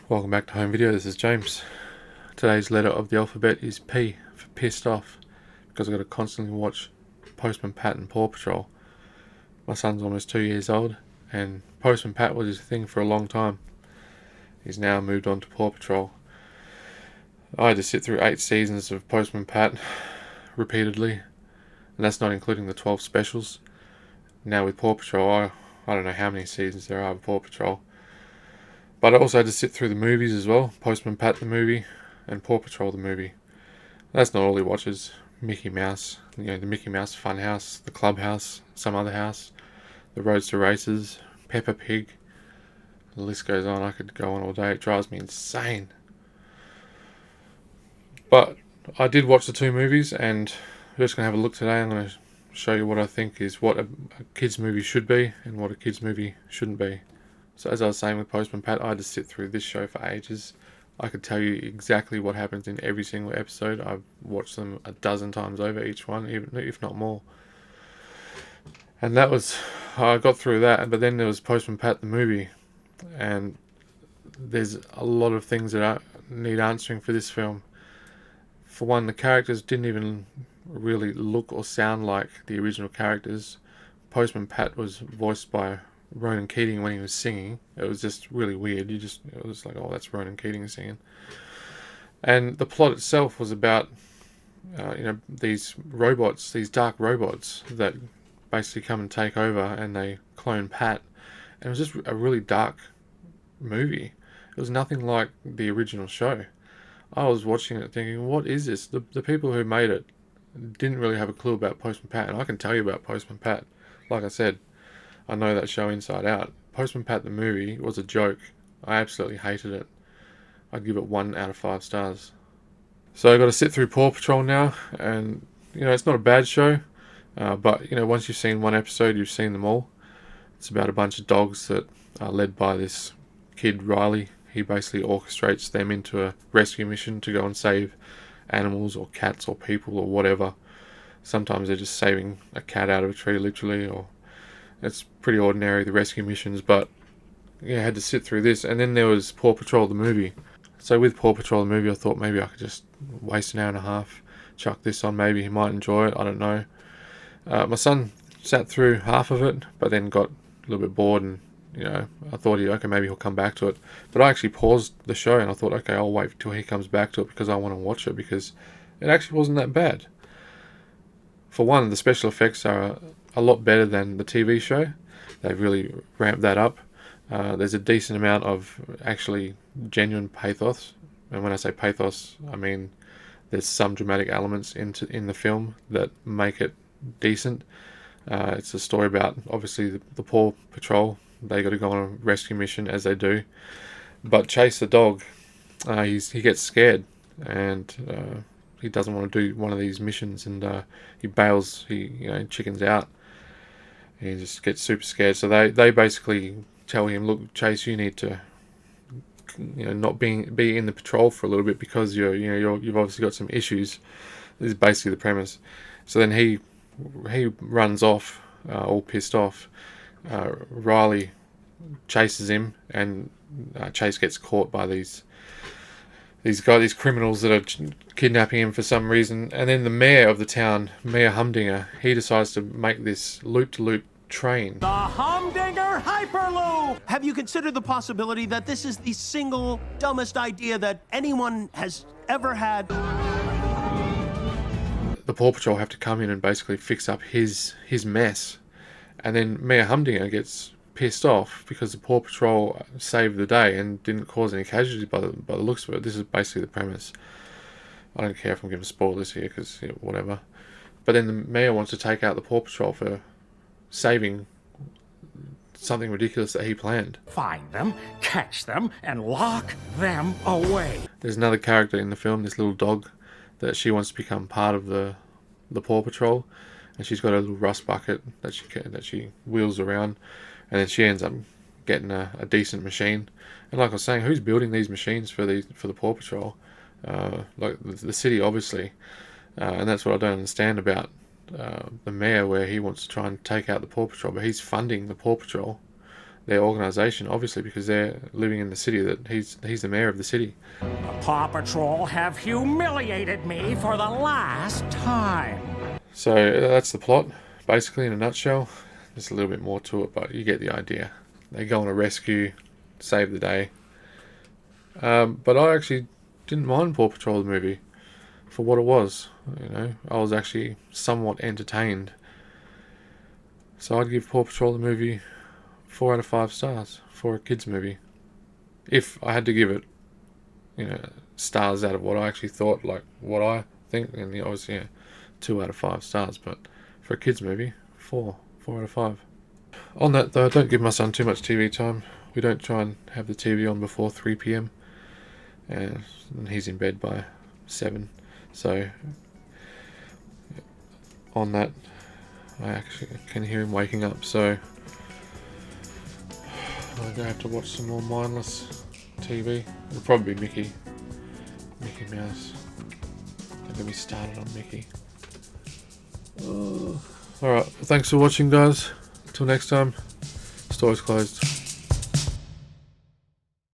Welcome back to Home Video, this is James. Today's letter of the alphabet is P for pissed off, because I've got to constantly watch Postman Pat and Paw Patrol. My son's almost 2 years old, and Postman Pat was his thing for a long time. He's now moved on to Paw Patrol. I had to sit through 8 seasons of Postman Pat repeatedly, and that's not including the 12 specials. Now with Paw Patrol, I don't know how many seasons there are of Paw Patrol. But I also had to sit through the movies as well. Postman Pat the movie and Paw Patrol the movie. That's not all he watches. Mickey Mouse, the Mickey Mouse Fun House, the Clubhouse, some other house, the Roads to Races, Peppa Pig. The list goes on. I could go on all day. It drives me insane. But I did watch the 2 movies, and we're just going to have a look today. I'm going to show you what I think is what a kid's movie should be and what a kid's movie shouldn't be. So as I was saying with Postman Pat, I had to sit through this show for ages. I could tell you exactly what happens in every single episode. I've watched them a dozen times over each one, even if not more. And that was, I got through that, but then there was Postman Pat the movie. And there's a lot of things that need answering for this film. For one, the characters didn't even really look or sound like the original characters. Postman Pat was voiced by Ronan Keating when he was singing. It was just really weird. It was like, oh, that's Ronan Keating singing. And the plot itself was about, these robots, these dark robots that basically come and take over, and they clone Pat. And it was just a really dark movie. It was nothing like the original show. I was watching it thinking, what is this? The people who made it didn't really have a clue about Postman Pat, and I can tell you about Postman Pat. Like I said, I know that show inside out. Postman Pat the movie was a joke. I absolutely hated it. I'd give it 1 out of 5 stars. So I've got to sit through Paw Patrol now, and it's not a bad show, but once you've seen one episode, you've seen them all. It's about a bunch of dogs that are led by this kid Riley. He basically orchestrates them into a rescue mission to go and save animals or cats or people or whatever. Sometimes they're just saving a cat out of a tree, literally, or it's pretty ordinary, the rescue missions, but I had to sit through this. And then there was Paw Patrol the movie. So with Paw Patrol the movie, I thought maybe I could just waste an hour and a half, chuck this on, maybe he might enjoy it, I don't know. My son sat through half of it, but then got a little bit bored, and I thought, maybe he'll come back to it. But I actually paused the show, and I thought, okay, I'll wait till he comes back to it, because I want to watch it, because it actually wasn't that bad. For one, the special effects are a lot better than the TV show. They've really ramped that up. There's a decent amount of actually genuine pathos. And when I say pathos, I mean there's some dramatic elements in the film that make it decent. It's a story about, obviously, the Paw Patrol. They got to go on a rescue mission, as they do. But Chase the dog, he gets scared, and he doesn't want to do one of these missions, and he bails. He chickens out. He just gets super scared. So they basically tell him, look, Chase, you need to not be in the patrol for a little bit, because you've obviously got some issues. This is basically the premise. So then he runs off, all pissed off. Riley chases him, and Chase gets caught by these criminals that are kidnapping him for some reason. And then the mayor of the town, Mayor Humdinger, he decides to make this loop-to-loop train. The Humdinger Hyperloop! Have you considered the possibility that this is the single dumbest idea that anyone has ever had? The Paw Patrol have to come in and basically fix up his mess. And then Mayor Humdinger gets pissed off because the Paw Patrol saved the day and didn't cause any casualties by the looks of it. This is basically the premise. I don't care if I'm giving spoilers here, because whatever. But then the mayor wants to take out the Paw Patrol for saving something ridiculous that he planned. Find them, catch them, and lock them away. There's another character in the film, this little dog, that she wants to become part of the Paw Patrol, and she's got a little rust bucket that she wheels around, and then she ends up getting a decent machine. And like I was saying, who's building these machines for the Paw Patrol? Like the city, obviously, and that's what I don't understand about the mayor, where he wants to try and take out the Paw Patrol, but he's funding the Paw Patrol. their organisation, obviously, because they're living in the city. That he's the mayor of the city. The Paw Patrol have humiliated me for the last time. So that's the plot, basically, in a nutshell. There's a little bit more to it, but you get the idea. They go on a rescue, save the day. But I actually didn't mind Paw Patrol the movie for what it was. You know, I was actually somewhat entertained. So I'd give Paw Patrol the movie 4 out of 5 stars for a kids movie. If I had to give it, you know, stars out of what I actually thought, like what I think, and obviously, yeah, 2 out of 5 stars. But for a kids movie, 4 out of 5. On that though, I don't give my son too much TV time. We don't try and have the TV on before 3 p.m. And he's in bed by 7. So on that, I actually can hear him waking up. So I'm gonna have to watch some more mindless TV. It'll probably be Mickey Mouse. Don't get me started on Mickey. Alright, thanks for watching, guys. Until next time, store's closed.